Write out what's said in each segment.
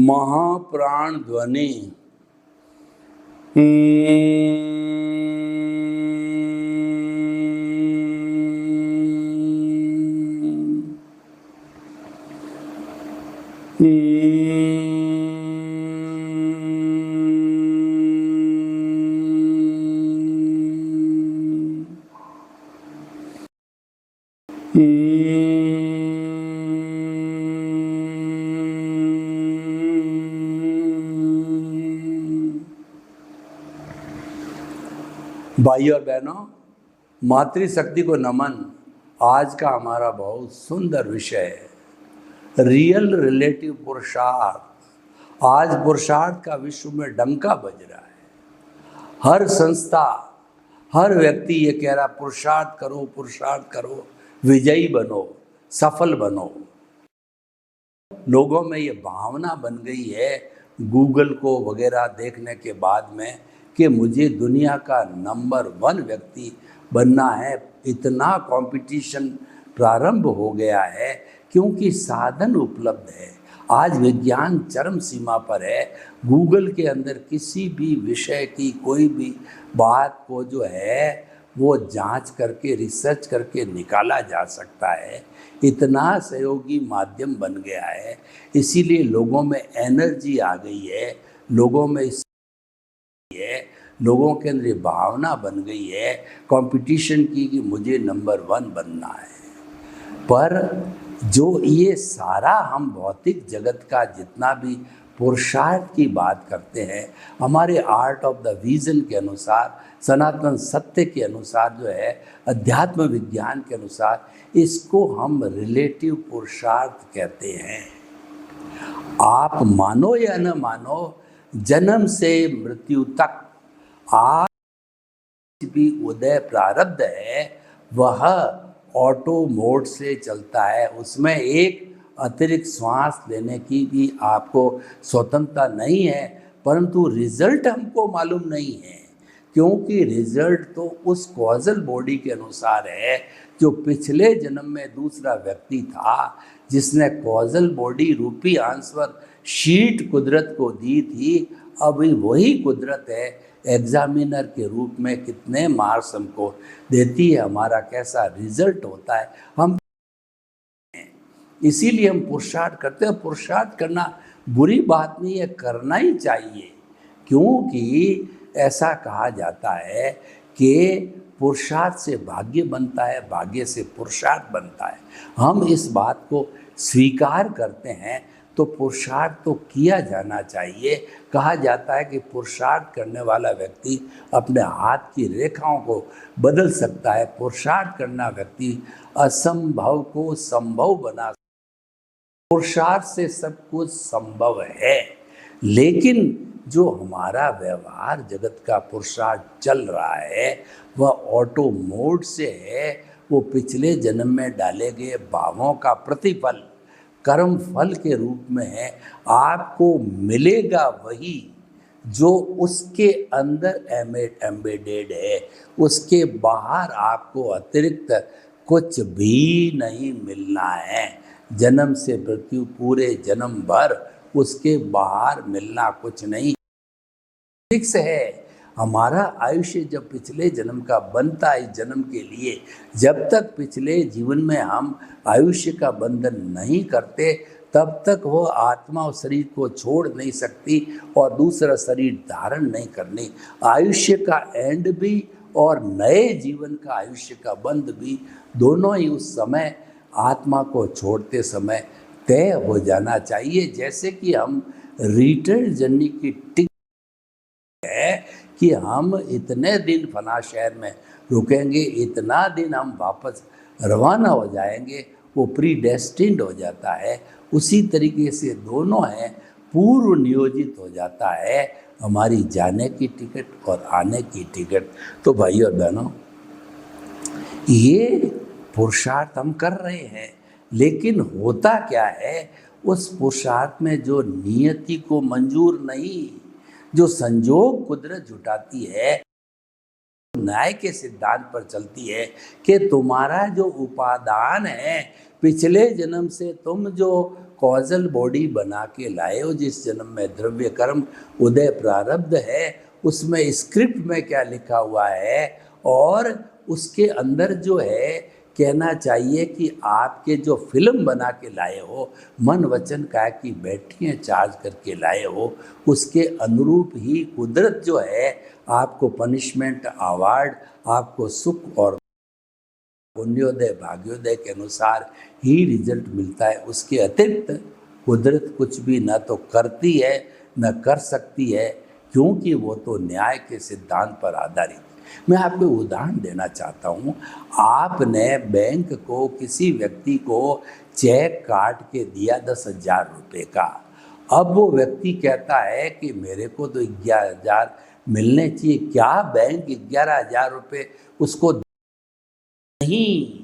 महाप्राण ध्वनि भाई और बहनों, मातृशक्ति को नमन आज का हमारा बहुत सुंदर विषय है। रियल रिलेटिव पुरुषार्थ। आज पुरुषार्थ का विश्व में डंका बज रहा है। हर संस्था, हर व्यक्ति ये कह रहा पुरुषार्थ करो, विजयी बनो, सफल बनो। लोगों में ये भावना बन गई है गूगल को वगैरह देखने के बाद में कि मुझे दुनिया का नंबर 1 व्यक्ति बनना है। इतना कंपटीशन प्रारंभ हो गया है क्योंकि साधन उपलब्ध है। आज विज्ञान चरम सीमा पर है। गूगल के अंदर किसी भी विषय की कोई भी बात को जो है वो जांच करके, रिसर्च करके निकाला जा सकता है। इतना सहयोगी माध्यम बन गया है, इसीलिए लोगों में एनर्जी आ गई है, लोगों में लोगों के अंदर भावना बन गई है कंपटीशन की कि मुझे नंबर 1 बनना है। पर जो ये सारा हम भौतिक जगत का जितना भी पुरुषार्थ की बात करते हैं, हमारे आर्ट ऑफ द विजन के अनुसार, सनातन सत्य के अनुसार जो है, अध्यात्म विज्ञान के अनुसार, इसको हम रिलेटिव पुरुषार्थ कहते हैं। आप मानो या न मानो, जन्म से मृत्यु तक आज भी उदय प्रारब्ध है, वह ऑटो मोड से चलता है। उसमें एक अतिरिक्त श्वास लेने की भी आपको स्वतंत्रता नहीं है, परंतु रिजल्ट हमको मालूम नहीं है, क्योंकि रिजल्ट तो उस कॉजल बॉडी के अनुसार है जो पिछले जन्म में दूसरा व्यक्ति था, जिसने कॉजल बॉडी रूपी आंसर शीट कुदरत को दी थी। अभी वही कुदरत है एग्जामिनर के रूप में कितने मार्क्स हमको देती है, हमारा कैसा रिजल्ट होता है, हम इसीलिए हम पुरुषार्थ करते हैं। पुरुषार्थ करना बुरी बात नहीं है, करना ही चाहिए, क्योंकि ऐसा कहा जाता है कि पुरुषार्थ से भाग्य बनता है, भाग्य से पुरुषार्थ बनता है। हम इस बात को स्वीकार करते हैं तो पुरुषार्थ तो किया जाना चाहिए। कहा जाता है कि पुरुषार्थ करने वाला व्यक्ति अपने हाथ की रेखाओं को बदल सकता है। पुरुषार्थ करना व्यक्ति असंभव को संभव बना। पुरुषार्थ से सब कुछ संभव है, लेकिन जो हमारा व्यवहार जगत का पुरुषार्थ चल रहा है वह ऑटो मोड से है। वो पिछले जन्म में डाले गए भावों का प्रतिफल कर्म फल के रूप में है। आपको मिलेगा वही जो उसके अंदर एम्बेडेड है, उसके बाहर आपको अतिरिक्त कुछ भी नहीं मिलना है। जन्म से मृत्यु, पूरे जन्म भर, उसके बाहर मिलना कुछ नहीं। फिक्स है। हमारा आयुष्य जब पिछले जन्म का बनता है, इस जन्म के लिए, जब तक पिछले जीवन में हम आयुष्य का बंधन नहीं करते, तब तक वो आत्मा उस शरीर को छोड़ नहीं सकती और दूसरा शरीर धारण नहीं करनी। आयुष्य का एंड भी और नए जीवन का आयुष्य का बंध भी, दोनों ही उस समय आत्मा को छोड़ते समय तय हो जाना चाहिए। जैसे कि हम रिटर्न जर्नी की टिकट है कि हम इतने दिन फला शहर में रुकेंगे, इतना दिन हम वापस रवाना हो जाएंगे, वो प्री डेस्टिन्ड हो जाता है। उसी तरीके से दोनों हैं, पूर्व नियोजित हो जाता है हमारी जाने की टिकट और आने की टिकट। तो भाइयों और बहनों, ये पुरुषार्थ हम कर रहे हैं, लेकिन होता क्या है, उस पुरुषार्थ में जो नियति को मंजूर नहीं, जो संजोग कुदरत जुटाती है, न्याय के सिद्धांत पर चलती है कि तुम्हारा जो उपादान है, पिछले जन्म से तुम जो कॉजल बॉडी बना के लाए हो, जिस जन्म में द्रव्य कर्म उदय प्रारब्ध है, उसमें स्क्रिप्ट में क्या लिखा हुआ है, और उसके अंदर जो है कहना चाहिए कि आपके जो फिल्म बना के लाए हो, मन वचन काया की बैटरियाँ चार्ज करके लाए हो, उसके अनुरूप ही कुदरत जो है आपको पनिशमेंट, अवार्ड, आपको सुख और पुण्योदय भाग्योदय के अनुसार ही रिजल्ट मिलता है। उसके अतिरिक्त कुदरत कुछ भी न तो करती है न कर सकती है, क्योंकि वो तो न्याय के सिद्धांत पर आधारित है। मैं आपको उदाहरण देना चाहता हूँ। आपने बैंक को किसी व्यक्ति को चेक काट के दिया 10,000 रुपये का। अब वो व्यक्ति कहता है कि मेरे को तो 11,000 मिलने चाहिए, क्या बैंक 11,000 रुपये उसको नहीं?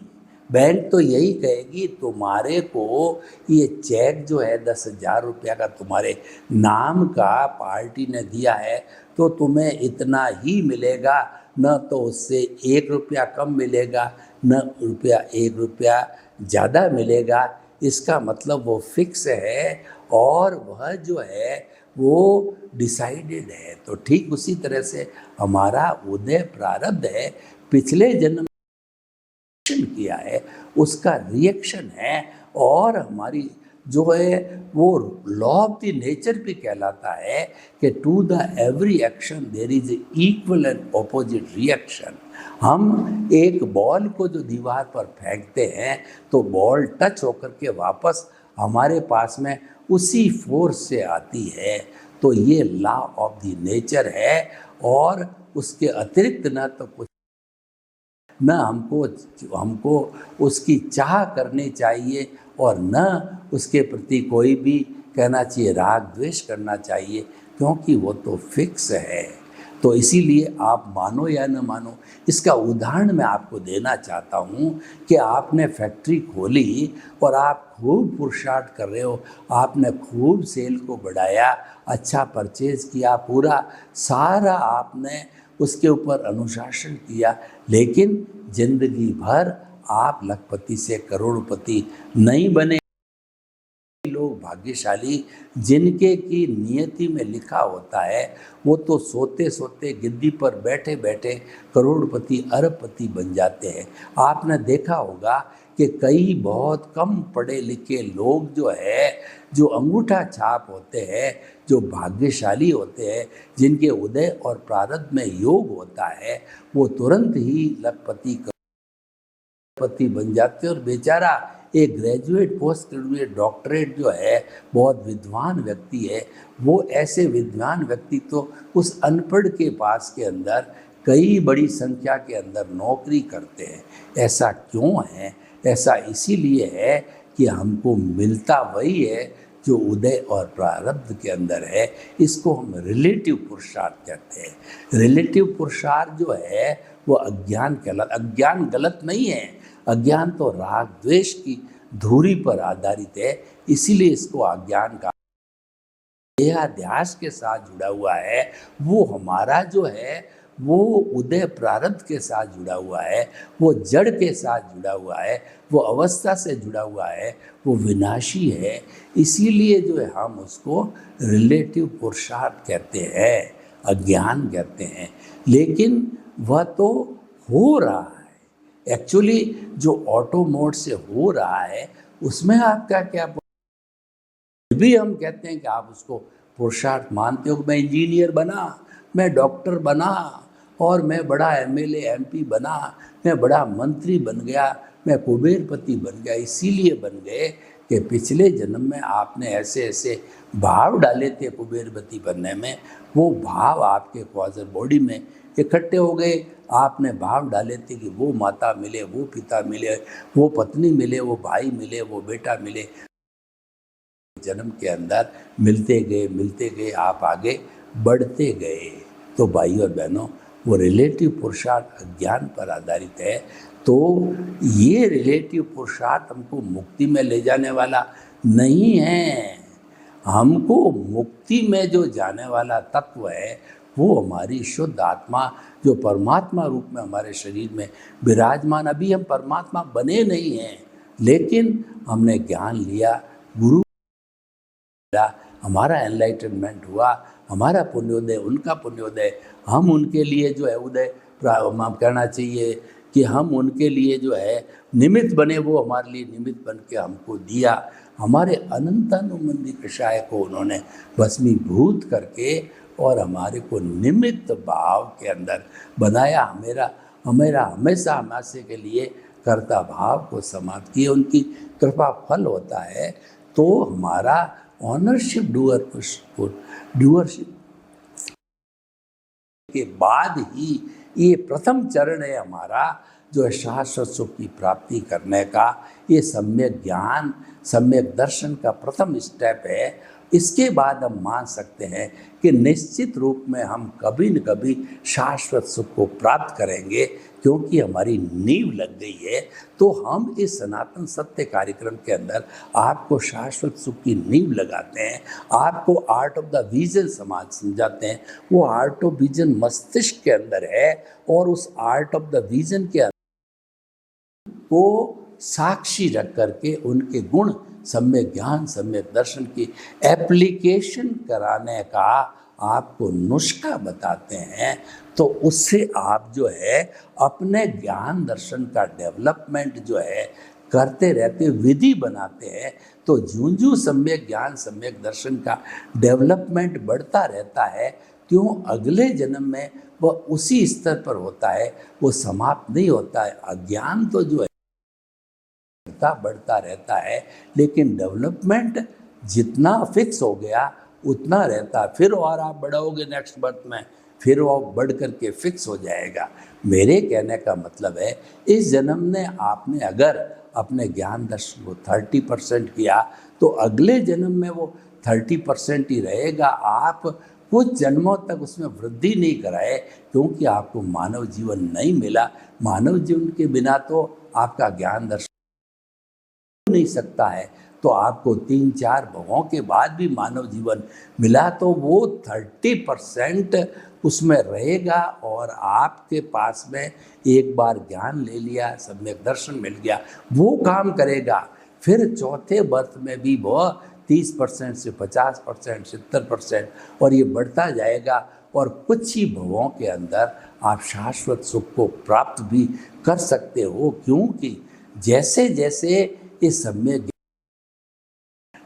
बैंक तो यही कहेगी तुम्हारे को ये चेक जो है 10,000 रुपया का तुम्हारे नाम का पार्टी ने दिया है, तो तुम्हें इतना ही मिलेगा, न तो उससे 1 रुपया कम मिलेगा, न 1 रुपया ज़्यादा मिलेगा। इसका मतलब वो फिक्स है और वह जो है वो डिसाइडेड है। तो ठीक उसी तरह से हमारा उदय प्रारब्ध है, पिछले जन्म किया है उसका रिएक्शन है, और हमारी जो है वो लॉ ऑफ द नेचर भी कहलाता है कि to the every action there is equal and opposite reaction. हम एक बॉल को जो दीवार पर फेंकते हैं तो बॉल टच होकर के वापस हमारे पास में उसी फोर्स से आती है। तो ये लॉ ऑफ द नेचर है, और उसके अतिरिक्त न तो कुछ, न हमको उसकी चाह करनी चाहिए, और न उसके प्रति कोई भी कहना चाहिए राग द्वेष करना चाहिए, क्योंकि वो तो फिक्स है। तो इसीलिए आप मानो या न मानो, इसका उदाहरण मैं आपको देना चाहता हूँ कि आपने फैक्ट्री खोली और आप खूब पुरुषार्थ कर रहे हो, आपने खूब सेल को बढ़ाया, अच्छा परचेज किया, पूरा सारा आपने उसके ऊपर अनुशासन किया, लेकिन जिंदगी भर आप लखपति से करोड़पति नहीं बने। लोग भाग्यशाली जिनके की नियति में लिखा होता है, वो तो सोते सोते गिद्दी पर बैठे बैठे करोड़पति अरबपति बन जाते हैं। आपने देखा होगा कि कई बहुत कम पढ़े लिखे लोग जो है, जो अंगूठा छाप होते हैं, जो भाग्यशाली होते हैं, जिनके उदय और प्रारब्ध में योग होता है, वो तुरंत ही लखपति पति बन जाते हैं। और बेचारा एक ग्रेजुएट, पोस्ट ग्रेजुएट, डॉक्टरेट जो है, बहुत विद्वान व्यक्ति है, वो ऐसे विद्वान व्यक्ति तो उस अनपढ़ के पास के अंदर कई बड़ी संख्या के अंदर नौकरी करते हैं। ऐसा क्यों है? ऐसा इसीलिए है कि हमको मिलता वही है जो उदय और प्रारब्ध के अंदर है। इसको हम रिलेटिव पुरुषार्थ कहते हैं। रिलेटिव पुरुषार्थ जो है वो अज्ञान कहलाता। अज्ञान गलत नहीं है, अज्ञान तो राग द्वेष की धुरी पर आधारित है, इसीलिए इसको अज्ञान का देहाध्यास के साथ जुड़ा हुआ है। वो हमारा जो है वो उदय प्रारब्ध के साथ जुड़ा हुआ है, वो जड़ के साथ जुड़ा हुआ है, वो अवस्था से जुड़ा हुआ है, वो विनाशी है। इसीलिए जो है हम उसको रिलेटिव पुरुषार्थ कहते हैं, अज्ञान कहते हैं। लेकिन वह तो हो रहा है, एक्चुअली जो ऑटो मोड से हो रहा है उसमें आपका क्या, भी हम कहते हैं कि आप उसको पुरुषार्थ मानते हो। मैं इंजीनियर बना, मैं डॉक्टर बना, और मैं बड़ा एमएलए एमपी बना, मैं बड़ा मंत्री बन गया, मैं कुबेरपति बन गया। इसीलिए बन गए कि पिछले जन्म में आपने ऐसे ऐसे भाव डाले थे कुबेरवती बनने में, वो भाव आपके कॉजर बॉडी में इकट्ठे हो गए। आपने भाव डाले थे कि वो माता मिले, वो पिता मिले, वो पत्नी मिले, वो भाई मिले, वो बेटा मिले। जन्म के अंदर मिलते गए आप आगे बढ़ते गए। तो भाई और बहनों, वो रिलेटिव पुरुषार्थ अज्ञान पर आधारित है। तो ये रिलेटिव पुरुषार्थ हमको मुक्ति में ले जाने वाला नहीं है। हमको मुक्ति में जो जाने वाला तत्व है वो हमारी शुद्ध आत्मा, जो परमात्मा रूप में हमारे शरीर में विराजमान। अभी हम परमात्मा बने नहीं हैं, लेकिन हमने ज्ञान लिया, गुरु, हमारा एनलाइटनमेंट हुआ, हमारा पुण्योदय, उनका पुण्योदय। हम उनके लिए जो है उदय, हम कहना चाहिए कि हम उनके लिए जो है निमित्त बने, वो हमारे लिए निमित्त बन के हमको दिया। हमारे अनंतानुबंधी कषाय को उन्होंने भस्मीभूत करके और हमारे को निमित्त भाव के अंदर बनाया। हमेरा हमेशा हमारे के लिए कर्ता भाव को समाप्त किए। उनकी कृपा फल होता है। तो हमारा ऑनरशिप डूअरशिप के बाद ही ये प्रथम चरण है हमारा, जो है शाश्वत सुख की प्राप्ति करने का। ये सम्यक ज्ञान, सम्यक दर्शन का प्रथम स्टेप है। इसके बाद हम मान सकते हैं कि निश्चित रूप में हम कभी न कभी शाश्वत सुख को प्राप्त करेंगे, क्योंकि हमारी नींव लग गई है। तो हम इस सनातन सत्य कार्यक्रम के अंदर आपको शाश्वत सुख की नींव लगाते हैं, आपको आर्ट ऑफ द विजन समाज समझाते हैं। वो आर्ट ऑफ विजन मस्तिष्क के अंदर है, और उस आर्ट ऑफ द विजन के को साक्षी रख करके उनके गुण, सम्यक ज्ञान, सम्यक दर्शन की एप्लीकेशन कराने का आपको नुस्खा बताते हैं। तो उससे आप जो है अपने ज्ञान दर्शन का डेवलपमेंट जो है करते रहते, विधि बनाते हैं। तो जूं सम्यक ज्ञान, सम्यक दर्शन का डेवलपमेंट बढ़ता रहता है, क्यों अगले जन्म में वह उसी स्तर पर होता है, वो समाप्त नहीं होता है। अज्ञान तो जो है बढ़ता रहता है, लेकिन डेवलपमेंट जितना फिक्स हो गया उतना रहता है। फिर और आप बढ़ोगे नेक्स्ट बर्थ में, फिर वो बढ़ करके फिक्स हो जाएगा। मेरे कहने का मतलब है, इस जन्म ने आपने अगर अपने ज्ञान दर्शन को 30% किया, तो अगले जन्म में वो 30% ही रहेगा। आप कुछ जन्मों तक उसमें वृद्धि नहीं कराए, क्योंकि आपको मानव जीवन नहीं मिला। मानव जीवन के बिना तो आपका ज्ञान दर्शन नहीं सकता है। तो आपको 3-4 भवों के बाद भी मानव जीवन मिला, तो वो 30% उसमें रहेगा। और आपके पास में एक बार ज्ञान ले लिया, सम्यक दर्शन मिल गया, वो काम करेगा। फिर चौथे बर्थ में भी वो 30% से 50%, 70%, और ये बढ़ता जाएगा। और कुछ ही भवों के अंदर आप शाश्वत सुख को प्राप्त भी कर सकते हो, क्योंकि जैसे जैसे इस सम्यक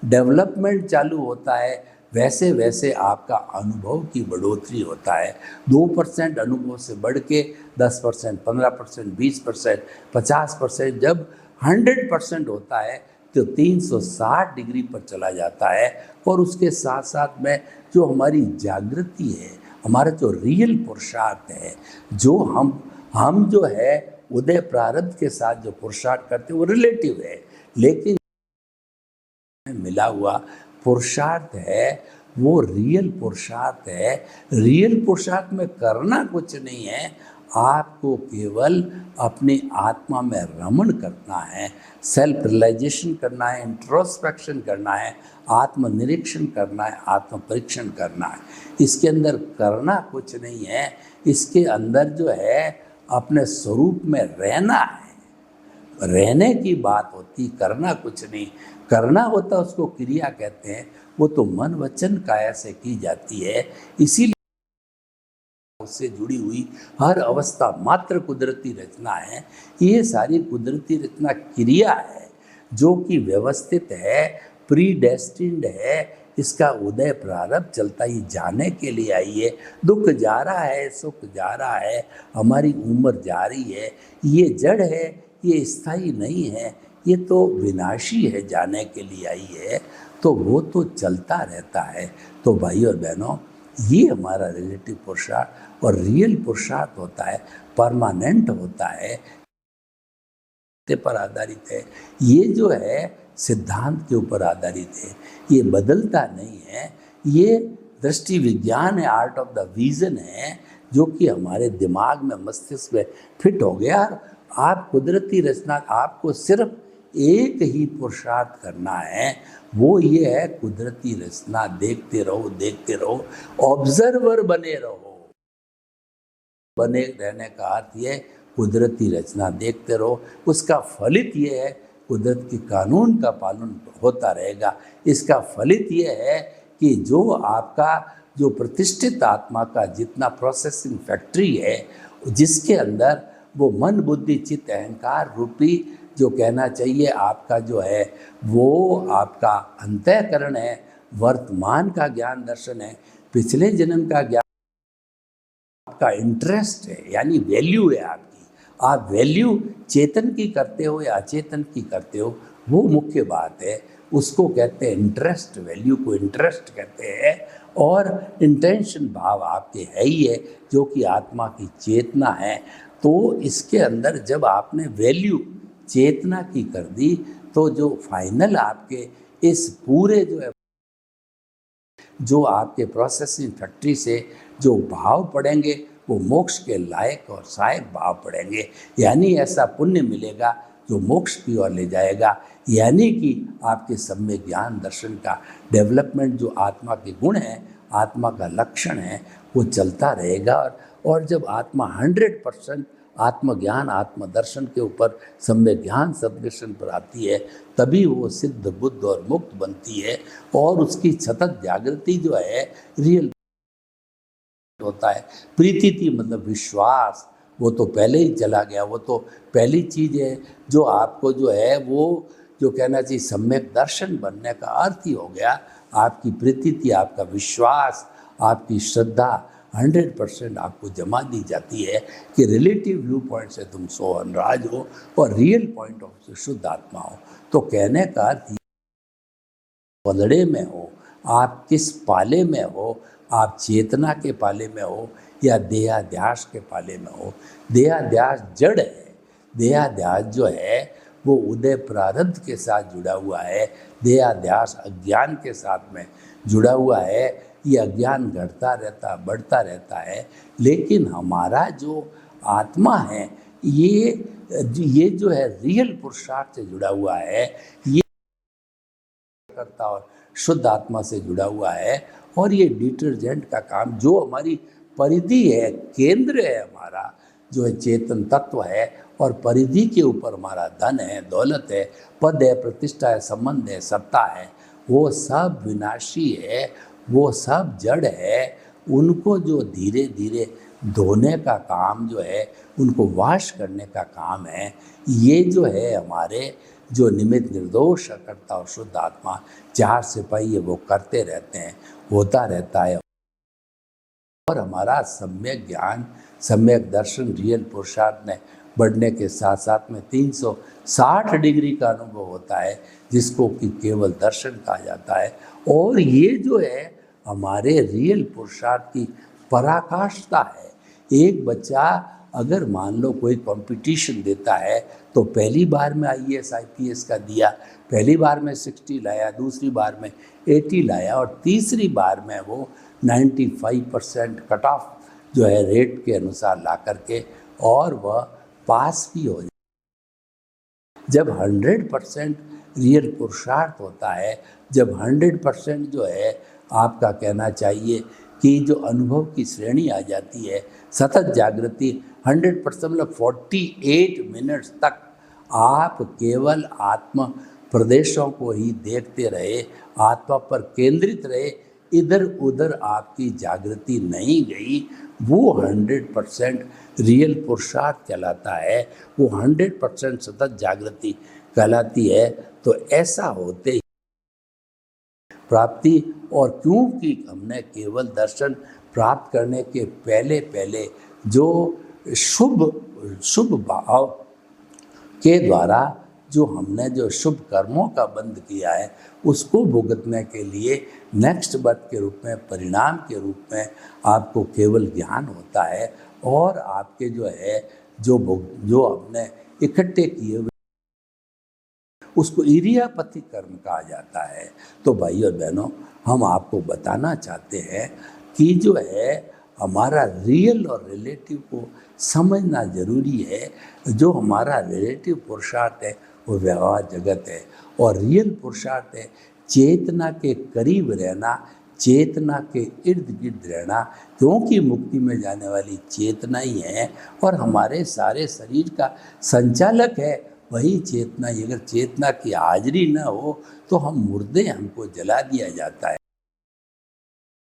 डेवलपमेंट चालू होता है, वैसे वैसे आपका अनुभव की बढ़ोतरी होता है। 2% अनुभव से बढ़ के 10%, 15%, 20%, 50%, जब 100% होता है तो 360 डिग्री पर चला जाता है। और उसके साथ साथ में जो हमारी जागृति है, हमारा जो रियल पुरुषार्थ है, जो हम जो है उदय प्रारब्ध के साथ जो पुरुषार्थ करते हैं, वो रिलेटिव है, लेकिन मिला हुआ पुरुषार्थ है वो रियल पुरुषार्थ है। रियल पुरुषार्थ में करना कुछ नहीं है, आपको केवल अपनी आत्मा में रमण करना है, सेल्फ रियलाइजेशन करना है, इंट्रोस्पेक्शन करना है, आत्मनिरीक्षण करना है, आत्म परीक्षण करना है। इसके अंदर करना कुछ नहीं है, इसके अंदर जो है अपने स्वरूप में रहना है। रहने की बात होती, करना कुछ नहीं। करना होता उसको क्रिया कहते हैं, वो तो मन वचन काया से की जाती है। इसीलिए उससे जुड़ी हुई हर अवस्था मात्र कुदरती रचना है। ये सारी कुदरती रचना क्रिया है, जो कि व्यवस्थित है, प्रीडेस्टिन्ड है। इसका उदय प्रारब्ध चलता ही जाने के लिए आई है। दुख जा रहा है, सुख जा रहा है, हमारी उम्र जा रही है। ये जड़ है, ये स्थायी नहीं है, ये तो विनाशी है, जाने के लिए आई है, तो वो तो चलता रहता है। तो भाई और बहनों, ये हमारा रिलेटिव पुरुषार्थ और रियल पुरुषार्थ होता है, परमानेंट होता है, पर आधारित है। ये जो है सिद्धांत के ऊपर आधारित है, ये बदलता नहीं है। ये दृष्टि विज्ञान है, आर्ट ऑफ द विजन है, जो कि हमारे दिमाग में, मस्तिष्क में फिट हो गया। आप कुदरती रचना, आपको सिर्फ एक ही पुरुषार्थ करना है, वो ये है कुदरती रचना देखते रहो, देखते रहो, ऑब्जर्वर बने रहो। बने रहने का अर्थ ये कुदरती रचना देखते रहो, उसका फलित ये है कुदरत के कानून का पालन होता रहेगा। इसका फलित ये है कि जो आपका जो प्रतिष्ठित आत्मा का जितना प्रोसेसिंग फैक्ट्री है, जिसके अंदर वो मन बुद्धि चित्त अहंकार रूपी जो कहना चाहिए आपका जो है वो आपका अंतःकरण है, वर्तमान का ज्ञान दर्शन है, पिछले जन्म का ज्ञान आपका इंटरेस्ट है, यानी वैल्यू है आपकी। आप वैल्यू चेतन की करते हो या अचेतन की करते हो, वो मुख्य बात है। उसको कहते हैं इंटरेस्ट, वैल्यू को इंटरेस्ट कहते हैं। और इंटेंशन भाव आपके है ही है, जो कि आत्मा की चेतना है। तो इसके अंदर जब आपने वैल्यू चेतना की कर दी, तो जो फाइनल आपके इस पूरे जो है, जो आपके प्रोसेसिंग फैक्ट्री से जो भाव पड़ेंगे, वो मोक्ष के लायक और सहायक भाव पड़ेंगे। यानी ऐसा पुण्य मिलेगा जो मोक्ष की ओर ले जाएगा। यानी कि आपके सम्यक ज्ञान दर्शन का डेवलपमेंट, जो आत्मा के गुण हैं, आत्मा का लक्षण है, वो चलता रहेगा। और जब आत्मा 100% आत्मज्ञान आत्मदर्शन के ऊपर सम्यक ज्ञान सददर्शन पर आती है, तभी वो सिद्ध बुद्ध और मुक्त बनती है। और उसकी सतत जागृति जो है रियल होता है। प्रीति मतलब विश्वास, वो तो पहले ही चला गया, वो तो पहली चीज़ है जो आपको जो है वो जो कहना चाहिए सम्यक दर्शन बनने का अर्थ ही हो गया। आपकी प्रीति, आपका विश्वास, आपकी श्रद्धा 100% आपको जमा दी जाती है कि रिलेटिव व्यू पॉइंट से तुम सोहनराज हो और रियल पॉइंट ऑफ से शुद्ध आत्मा हो। तो कहने का अर्थ पलड़े में हो, आप किस पाले में हो, आप चेतना के पाले में हो या देहाध्यास के पाले में हो। देहाध्यास जड़ है, देहाध्यास जो है वो उदय प्रारब्ध के साथ जुड़ा हुआ है, देहाध्यास अज्ञान के साथ में जुड़ा हुआ है। ये अज्ञान घटता रहता, बढ़ता रहता है। लेकिन हमारा जो आत्मा है ये जो है रियल पुरुषार्थ से जुड़ा हुआ है, ये करता और शुद्ध आत्मा से जुड़ा हुआ है। और ये डिटर्जेंट का काम, जो हमारी परिधि है, केंद्र है हमारा, जो है चेतन तत्व है, और परिधि के ऊपर हमारा धन है, दौलत है, पद है, प्रतिष्ठा है, संबंध है, सत्ता है, वो सब विनाशी है, वो सब जड़ है। उनको जो धीरे धीरे धोने का काम जो है, उनको वाश करने का काम है। ये जो है हमारे जो निमित्त निर्दोष करता और शुद्ध आत्मा 4 सिपाही है, वो करते रहते हैं, होता रहता है। और हमारा सम्यक ज्ञान, सम्यक दर्शन, रियल पुरुषार्थ में बढ़ने के साथ साथ में 360 डिग्री का अनुभव होता है, जिसको कि केवल दर्शन कहा जाता है। और ये जो है हमारे रियल पुरुषार्थ की पराकाष्ठा है। एक बच्चा अगर मान लो कोई कंपटीशन देता है, तो पहली बार में IAS IPS का दिया, पहली बार में 60 लाया, दूसरी बार में 80 लाया, और तीसरी बार में वो 95% कट ऑफ जो है रेट के अनुसार ला करके और वह पास भी हो जाए। जब 100% रियल पुरुषार्थ होता है, जब 100% जो है आपका कहना चाहिए कि जो अनुभव की श्रेणी आ जाती है, सतत जागृति 100% मतलब 48 मिनट्स तक आप केवल आत्मा प्रदेशों को ही देखते रहे, आत्मा पर केंद्रित रहे, इधर उधर आपकी जागृति नहीं गई, वो 100% रियल पुरुषार्थ कहलाता है, वो 100% सतत जागृति कहलाती है। तो ऐसा होते प्राप्ति, और क्योंकि हमने केवल दर्शन प्राप्त करने के पहले पहले जो शुभ भाव के द्वारा जो हमने जो शुभ कर्मों का बंध किया है उसको भुगतने के लिए नेक्स्ट बर्थ के रूप में, परिणाम के रूप में आपको केवल ज्ञान होता है और आपके जो है जो आपने इकट्ठे किए हुए उसको इरियापति कर्म कहा जाता है। तो भाइयों और बहनों, हम आपको बताना चाहते हैं कि जो है हमारा रियल और रिलेटिव को समझना जरूरी है। जो हमारा रिलेटिव पुरुषार्थ है वो व्यवहार जगत है और रियल पुरुषार्थ है चेतना के करीब रहना, चेतना के इर्द गिर्द रहना, क्योंकि मुक्ति में जाने वाली चेतना ही है और हमारे सारे शरीर का संचालक है वही चेतना ही। अगर चेतना की हाजिरी न हो तो हम मुर्दे, हमको जला दिया जाता है।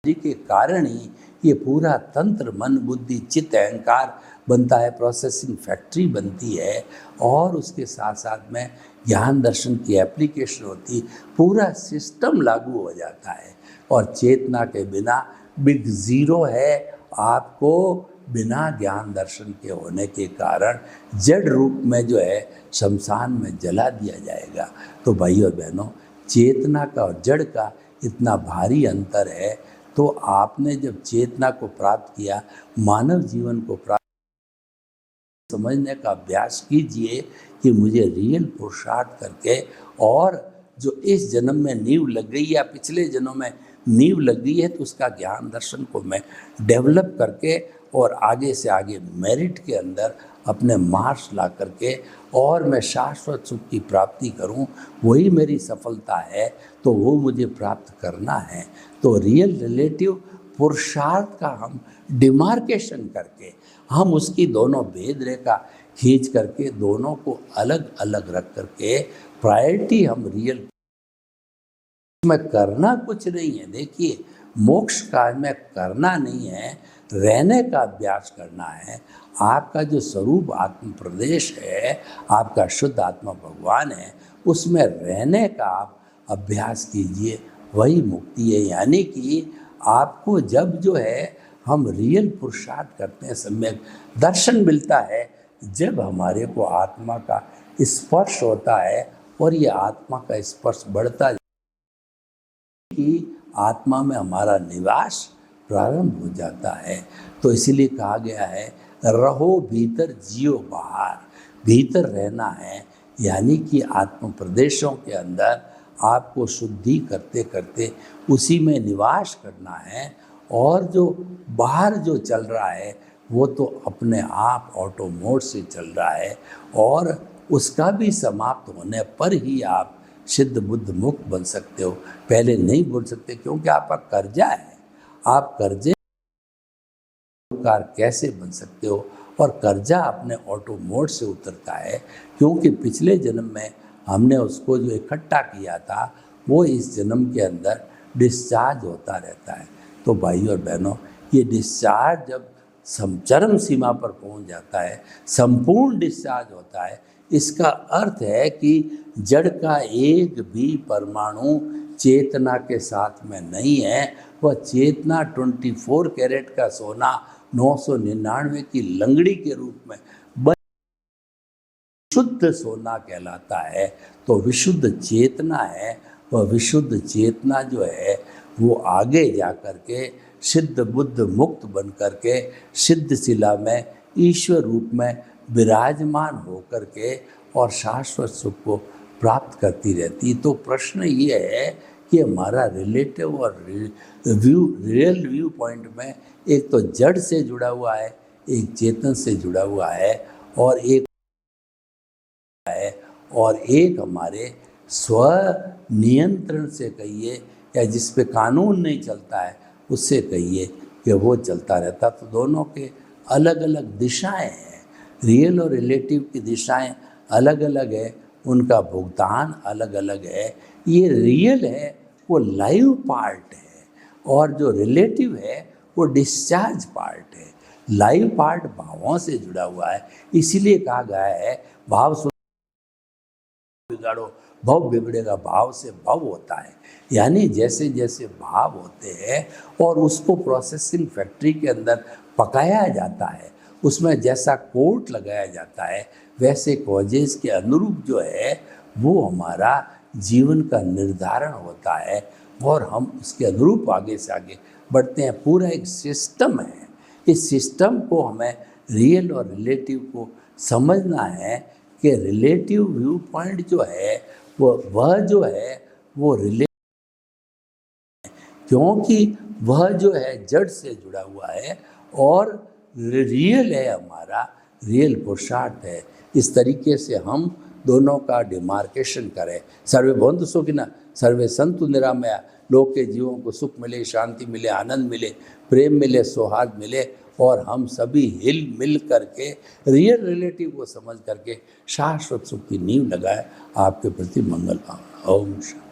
के कारण ही ये पूरा तंत्र मन बुद्धि चित्त अहंकार बनता है, प्रोसेसिंग फैक्ट्री बनती है और उसके साथ साथ में ज्ञान दर्शन की एप्लीकेशन होती, पूरा सिस्टम लागू हो जाता है। और चेतना के बिना बिग ज़ीरो है। आपको बिना ज्ञान दर्शन के होने के कारण जड़ रूप में जो है शमशान में जला दिया जाएगा। तो भाइयों और बहनों, चेतना का और जड़ का इतना भारी अंतर है। तो आपने जब चेतना को प्राप्त किया, मानव जीवन को प्राप्त, समझने का अभ्यास कीजिए कि मुझे रियल पुरुषार्थ करके और जो इस जन्म में नींव लग गई या पिछले जन्म में नींव लग गई है तो उसका ज्ञान दर्शन को मैं डेवलप करके और आगे से आगे मेरिट के अंदर अपने मार्क्स ला करके और मैं शाश्वत सुख की प्राप्ति करूं, वही मेरी सफलता है। तो वो मुझे प्राप्त करना है। तो रियल रिलेटिव पुरुषार्थ का हम डिमार्केशन करके, हम उसकी दोनों भेद रेखा खींच करके दोनों को अलग अलग रख करके प्रायोरिटी हम रियल में करना कुछ नहीं है। देखिए, मोक्ष काल में करना नहीं है, रहने का अभ्यास करना है। आपका जो स्वरूप आत्म प्रदेश है, आपका शुद्ध आत्मा भगवान है, उसमें रहने का आप अभ्यास कीजिए, वही मुक्ति है। यानी कि आपको जब जो है हम रियल पुरुषार्थ करते हैं, सम्यक दर्शन मिलता है, जब हमारे को आत्मा का स्पर्श होता है और ये आत्मा का स्पर्श बढ़ता कि आत्मा में हमारा निवास प्रारंभ हो जाता है। तो इसीलिए कहा गया है रहो भीतर जियो बाहर। भीतर रहना है यानी कि आत्म प्रदेशों के अंदर आपको शुद्धि करते करते उसी में निवास करना है। और जो बाहर जो चल रहा है वो तो अपने आप ऑटो मोड से चल रहा है और उसका भी समाप्त होने पर ही आप सिद्ध बुद्ध मुक्त बन सकते हो। पहले नहीं बोल सकते क्योंकि आपका कर्जा है। आप कर्जे कैसे बन सकते हो? और कर्जा अपने ऑटो मोड से उतरता है क्योंकि पिछले जन्म में हमने उसको जो इकट्ठा किया था वो इस जन्म के अंदर डिस्चार्ज होता रहता है। तो भाइयों और बहनों, ये डिस्चार्ज जब चरम सीमा पर पहुंच जाता है, संपूर्ण डिस्चार्ज होता है, इसका अर्थ है कि जड़ का एक भी परमाणु चेतना के साथ में नहीं है। वह चेतना 24 कैरेट का सोना 999 की लंगड़ी के रूप में शुद्ध सोना कहलाता है। तो विशुद्ध चेतना है, वह विशुद्ध चेतना जो है वो आगे जा कर के सिद्ध बुद्ध मुक्त बन कर के सिद्ध शिला में ईश्वर रूप में विराजमान होकर के और शाश्वत सुख को प्राप्त करती रहती। तो प्रश्न ये है कि हमारा रिलेटिव और रियल व्यू पॉइंट में एक तो जड़ से जुड़ा हुआ है, एक चेतन से जुड़ा हुआ है और एक हमारे स्व नियंत्रण से कहिए या जिस पे कानून नहीं चलता है उससे कहिए कि वो चलता रहता। तो दोनों के अलग अलग दिशाएं हैं। रियल और रिलेटिव की दिशाएं अलग अलग है, उनका भुगतान अलग अलग है। ये रियल है वो लाइव पार्ट है और जो रिलेटिव है वो डिस्चार्ज पार्ट है। लाइव पार्ट भावों से जुड़ा हुआ है, इसीलिए कहा गया है भाव बिगाड़ो भव बिगड़ेगा। भाव से भव होता है, यानी जैसे जैसे भाव होते हैं और उसको प्रोसेसिंग फैक्ट्री के अंदर पकाया जाता है, उसमें जैसा कोट लगाया जाता है वैसे कॉजेज के अनुरूप जो है वो हमारा जीवन का निर्धारण होता है और हम उसके अनुरूप आगे से आगे बढ़ते हैं। पूरा एक सिस्टम है, इस सिस्टम को हमें रियल और रिलेटिव को समझना है कि रिलेटिव व्यू पॉइंट जो है वह जो है वो क्योंकि वह जो है जड़ से जुड़ा हुआ है और रियल है, हमारा रियल पुरुषार्थ है। इस तरीके से हम दोनों का डिमार्केशन करें। सर्वे भवन्तु सुखिनः, सर्वे सन्तु निरामया, लोग के जीवों को सुख मिले, शांति मिले, आनंद मिले, प्रेम मिले, सौहार्द मिले और हम सभी हिल मिल करके रियल रिलेटिव को समझ करके शाश्वत सुख की नींव लगाए। आपके प्रति मंगल भावना। ओम शांति।